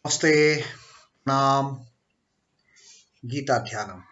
Namaste, Nam, Gita Dhyanam.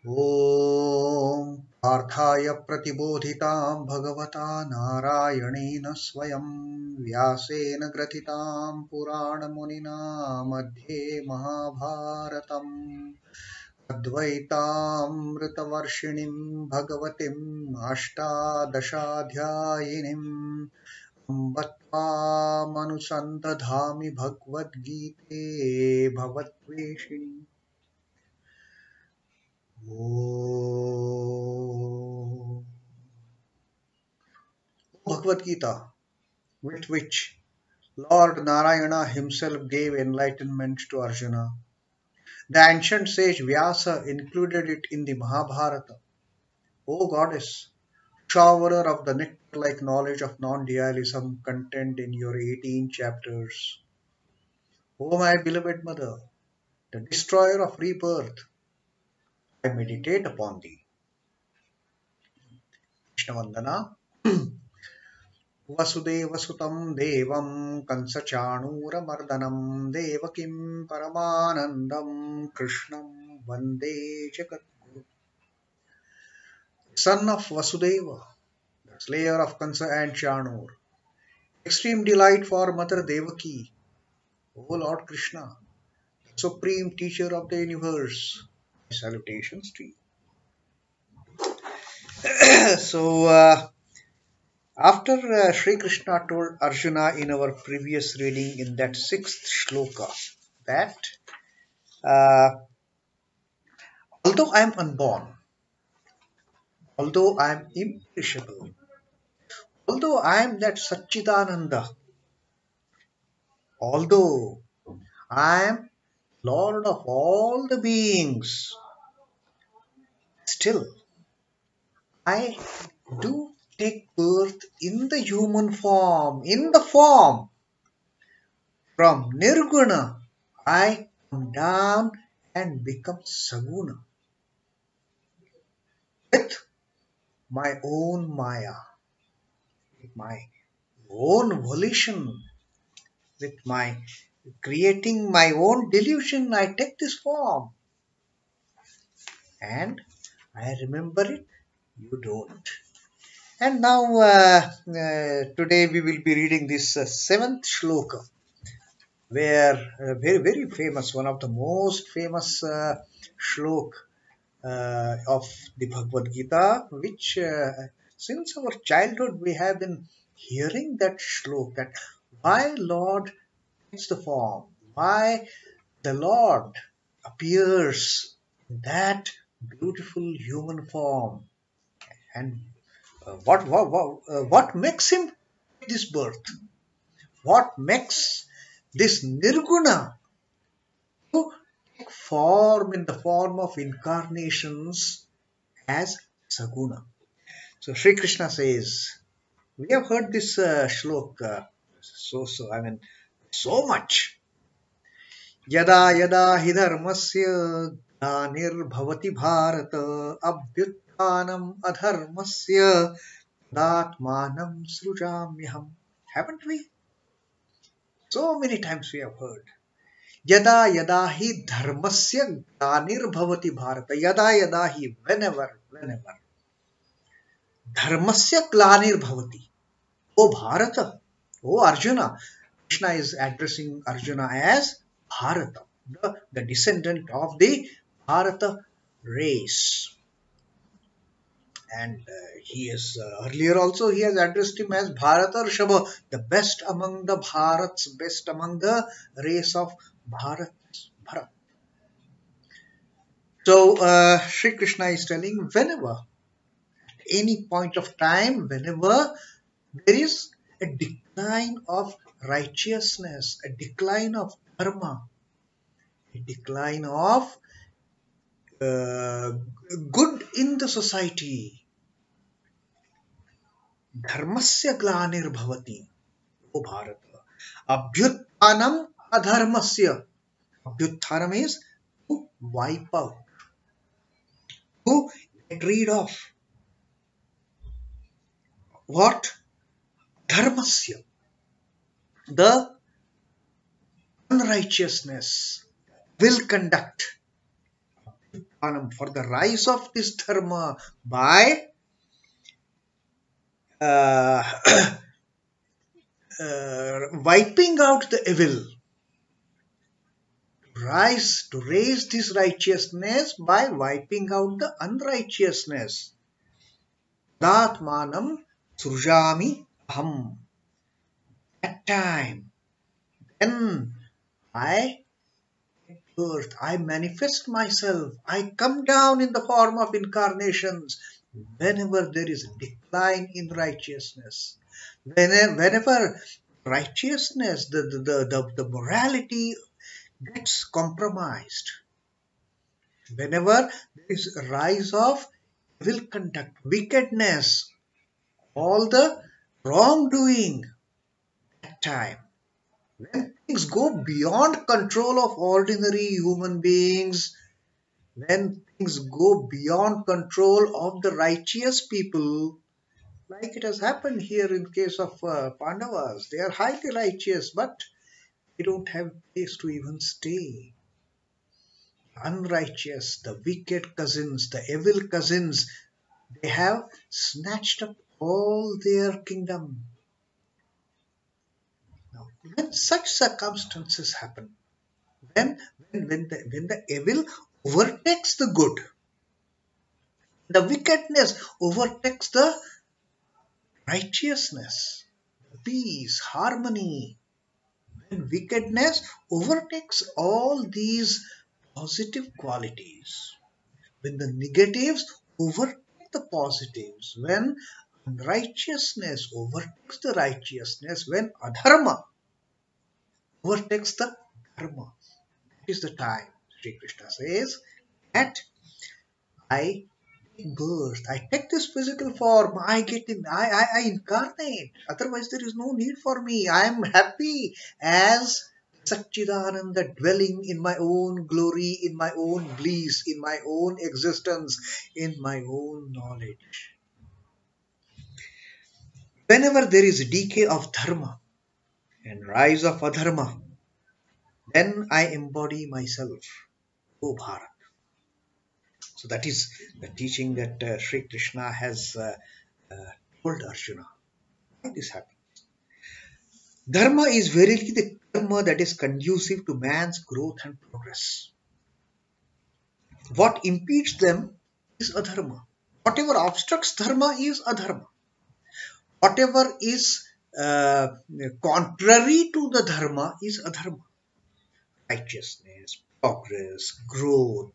Om Parthaya Pratibodhitam Bhagavata Narayanena Swayam Vyasena Gratitam Purana Munina Madhye Mahabharatam Advaitam Ritavarshinim Bhagavatim Ashtadashadhyayinim Manusandadhami Bhagavad Gita Bhavatveshini. Oh, Bhagavad Gita, with which Lord Narayana himself gave enlightenment to Arjuna. The ancient sage Vyasa included it in the Mahabharata. O goddess, showerer of the nectar-like knowledge of non-dualism contained in your 18 chapters. O my beloved mother, the destroyer of rebirth, I meditate upon thee. Krishna Vandana. Vasudeva Sutam Devam Kansachanura Mardanam Devakim Paramanandam Krishnam Vande Jagadguru. Son of Vasudeva, the slayer of Kansa and Chanur, extreme delight for Mother Devaki, O Lord Krishna, the supreme teacher of the universe, salutations to you. So, after Sri Krishna told Arjuna in our previous reading in that 6th shloka that although I am unborn, although I am imperishable, although I am that Satchidananda, although I am Lord of all the beings, still I do take birth in the human form, in the form. From Nirguna, I come down and become Saguna. With my own Maya, with my own volition, with my creating my own delusion, I take this form. And I remember it, you don't. And now, today we will be reading this 7th shloka, where very, very famous, one of the most famous shloka of the Bhagavad Gita, which since our childhood we have been hearing that shloka, that why Lord takes the form, why the Lord appears in that beautiful human form, and what makes him this birth? What makes this Nirguna to take form in the form of incarnations as Saguna? So Sri Krishna says, we have heard this shloka so much. Yadā yadā hi dharmasya glānir bhavati bhārata abhyutthānam adharmasya tadātmānaṁ sṛijāmyaham. Haven't we? So many times we have heard. Yadā yadā hi dharmasya glānir bhavati bhārata. Yadā yadā hi, whenever. Dharmasya glānir bhavati. O Bharata, O Arjuna. Krishna is addressing Arjuna as Bharata, the descendant of the Bharata race. And he is earlier also he has addressed him as Bharata Rishabha, the best among the Bharats, best among the race of Bharat. So Sri Krishna is telling, whenever, at any point of time, whenever there is a decline of righteousness, a decline of dharma, a decline of good in the society, dharmasya glānir bhavati, O Bharata. Abhyutthānam adharmasya. Abhyutthānam is to wipe out, to get rid of. What? Dharmasya. The unrighteousness will conduct for the rise of this dharma by uh, wiping out the evil. To raise this righteousness by wiping out the unrighteousness. Tadātmānaṁ sṛijāmyaham. That time, then I birth, I manifest myself, I come down in the form of incarnations whenever there is a decline in righteousness. Whenever righteousness, the morality gets compromised. Whenever there is a rise of evil conduct, wickedness, all the wrongdoing, that time, when things go beyond control of ordinary human beings, when things go beyond control of the righteous people, like it has happened here in case of Pandavas, they are highly righteous, but they don't have a place to even stay. Unrighteous, the wicked cousins, the evil cousins, they have snatched up all their kingdom. Now, when such circumstances happen, when the evil overtakes the good, the wickedness overtakes the righteousness, peace, harmony, when wickedness overtakes all these positive qualities, when the negatives overtake the positives, when unrighteousness overtakes the righteousness, when adharma overtakes the dharma, that is the time Sri Krishna says that I take birth, I take this physical form, I incarnate. Otherwise, there is no need for me. I am happy as Chidbhavananda, dwelling in my own glory, in my own bliss, in my own existence, in my own knowledge. Whenever there is decay of dharma and rise of adharma, then I embody myself, O Bharata. So that is the teaching that Sri Krishna has told Arjuna. Why this happens? Dharma is verily the karma that is conducive to man's growth and progress. What impedes them is adharma. Whatever obstructs dharma is adharma. Whatever is contrary to the dharma is adharma. Righteousness, progress, growth.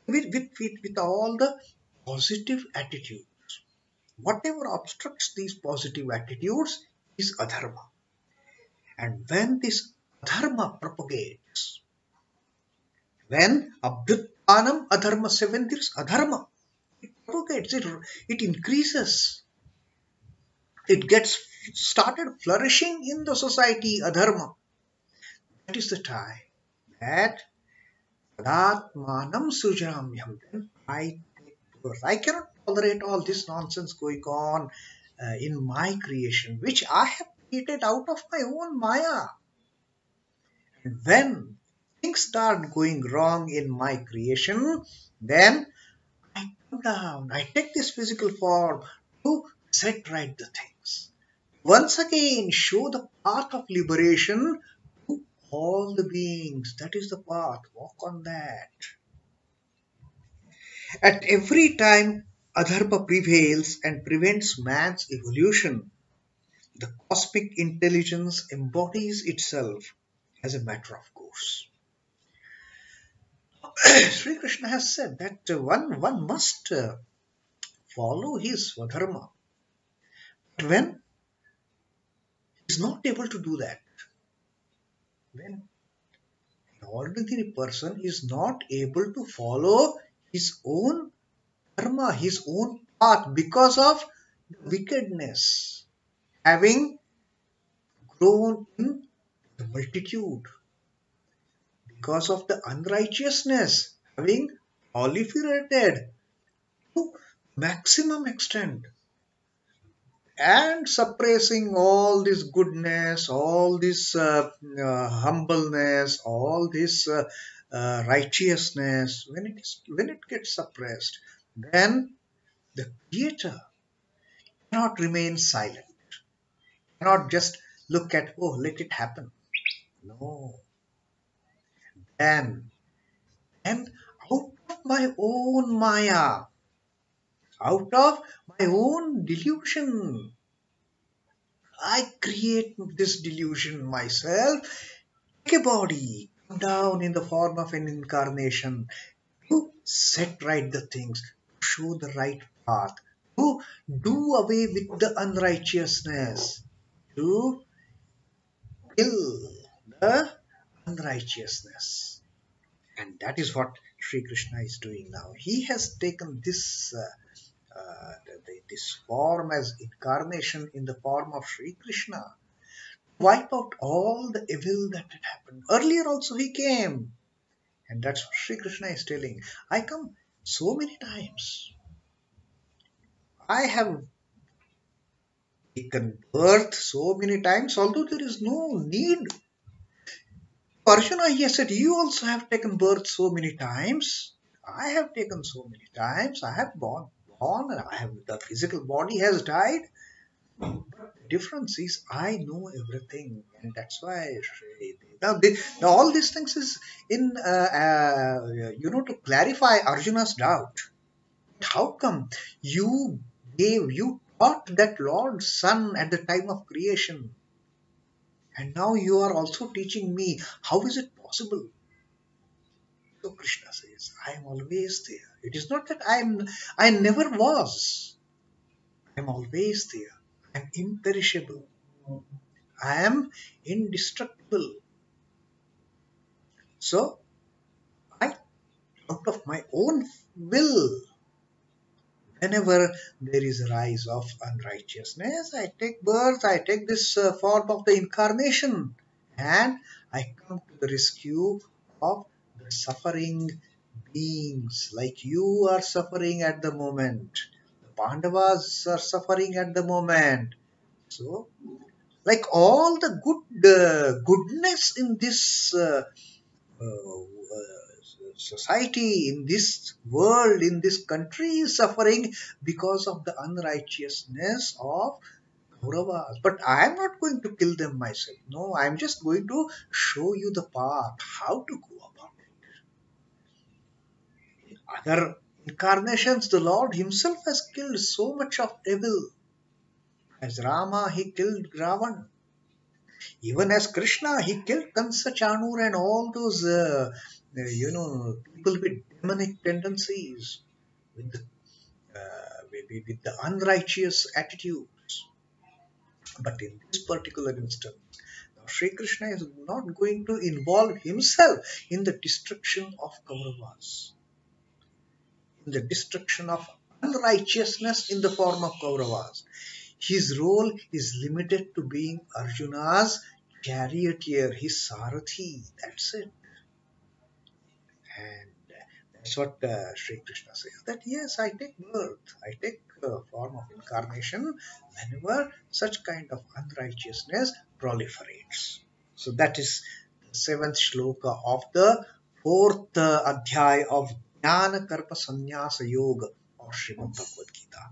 With all the positive attitudes. Whatever obstructs these positive attitudes is adharma. And when this adharma propagates, when abhyutthānam adharmasya, when there is adharma, it propagates, it increases. It gets started flourishing in the society, adharma. That is the time that tadātmānaṁ sṛijāmyaham. Then I take birth. I cannot tolerate all this nonsense going on in my creation, which I have created out of my own maya. And when things start going wrong in my creation, then I come down. I take this physical form to set right the things. Once again, show the path of liberation to all the beings. That is the path. Walk on that. At every time, adharma prevails and prevents man's evolution. The cosmic intelligence embodies itself as a matter of course. Sri Krishna has said that one must follow his dharma. But when he is not able to do that, when an ordinary person is not able to follow his own dharma, his own path, because of wickedness, having grown in the multitude, because of the unrighteousness, having proliferated to maximum extent, and suppressing all this goodness, all this humbleness, all this righteousness, when it gets suppressed, then the creator cannot remain silent, cannot just look at, oh, let it happen. No. Then, and out of my own maya, out of my own delusion, I create this delusion myself, take a body, come down in the form of an incarnation to set right the things, to show the right path, to do away with the unrighteousness, to kill the unrighteousness. And that is what Sri Krishna is doing now. He has taken this this form as incarnation in the form of Sri Krishna, wipe out all the evil that had happened. Earlier also he came, and that's what Sri Krishna is telling. I come so many times. I have taken birth so many times, although there is no need. Arjuna, he said, you also have taken birth so many times. I have taken so many times. I have born, I have, the physical body has died. But the difference is I know everything, and that's why now all these things is in to clarify Arjuna's doubt. How come you taught that Lord's Son at the time of creation, and now you are also teaching me? How is it possible? So Krishna says, I am always there. It is not that I never was. I am always there. I am imperishable. I am indestructible. So I, out of my own will, whenever there is a rise of unrighteousness, I take birth, I take this form of the incarnation, and I come to the rescue of the suffering beings, like you are suffering at the moment. The Pandavas are suffering at the moment. So, like all the goodness in this society, in this world, in this country is suffering because of the unrighteousness of Kauravas. But I am not going to kill them myself. No, I am just going to show you the path, how to go about it. In other incarnations, the Lord Himself has killed so much of evil. As Rama, He killed Ravan. Even as Krishna, he killed Kansa, Chanur and all those, people with demonic tendencies, with the, with the unrighteous attitudes. But in this particular instance, now Sri Krishna is not going to involve himself in the destruction of Kauravas, in the destruction of unrighteousness in the form of Kauravas. His role is limited to being Arjuna's charioteer, his Sarathi. That's it. And that's what Sri Krishna says. That yes, I take birth, I take form of incarnation whenever such kind of unrighteousness proliferates. So that is the seventh shloka of the fourth adhyay of Jnana Karpa Sannyasa Yoga of Srimad Bhagavad Gita.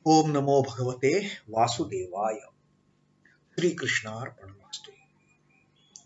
Om Namo Bhagavate Vasudevaya. Sri Krishna Arpanamastu.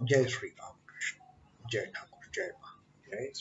Jai Sri Ram Krishna. Jai Thakur. Jai Ma. Jai